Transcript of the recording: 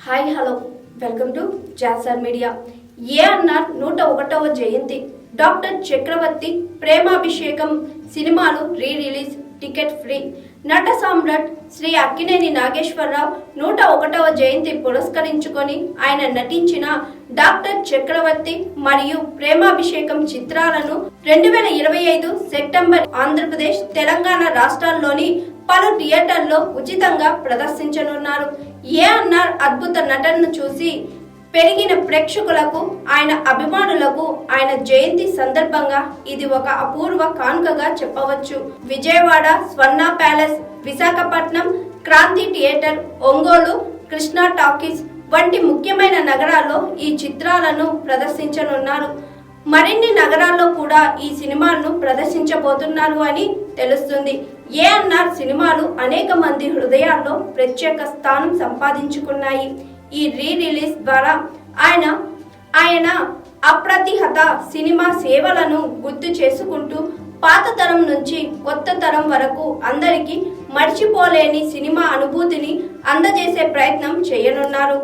Hi hello welcome to జాసర్ media. ANR 101వ జయంతి, డాక్టర్ చక్రవర్తి ప్రేమాభిషేకం సినిమాలు రిలీజ్, టికెట్ ఫ్రీ. నట సామ్రాట్ శ్రీ అక్కినేని నాగేశ్వరరావు 101వ జయంతి పురస్కరించుకొని ఆయన నటించిన డాక్టర్ చక్రవర్తి మరియు ప్రేమాభిషేకం చిత్రాలను 2025 సెప్టెంబర్ ఆంధ్రప్రదేశ్, తెలంగాణ రాష్ట్రాల్లోని పలు థియేటర్లో ఉచితంగా ప్రదర్శించనున్నారు. ఏఎన్ఆర్ అద్భుత నటనను చూసి పెరిగిన ప్రేక్షకులకు, ఆయన అభిమానులకు ఆయన జయంతి సందర్భంగా ఇది ఒక అపూర్వ కానుకగా చెప్పవచ్చు. Vijayawada Swarna palace, Visakhapatnam Kranti theatre, Ongole Krishna talkies వంటి ముఖ్యమైన నగరాల్లో ఈ చిత్రాలను ప్రదర్శించనున్నారు. మరిన్ని నగరాల్లో కూడా ఈ సినిమాలను ప్రదర్శించబోతున్నారు అని తెలుస్తుంది. ఏఎన్ఆర్ సినిమాలు అనేక మంది హృదయాల్లో ప్రత్యేక స్థానం సంపాదించుకున్నాయి. ఈ రిలీజ్ ద్వారా ఆయన అప్రతిహత సినిమా సేవలను గుర్తు చేసుకుంటూ పాత తరం నుంచి కొత్త తరం వరకు అందరికీ మర్చిపోలేని సినిమా అనుభూతిని అందజేసే ప్రయత్నం చేయనున్నారు.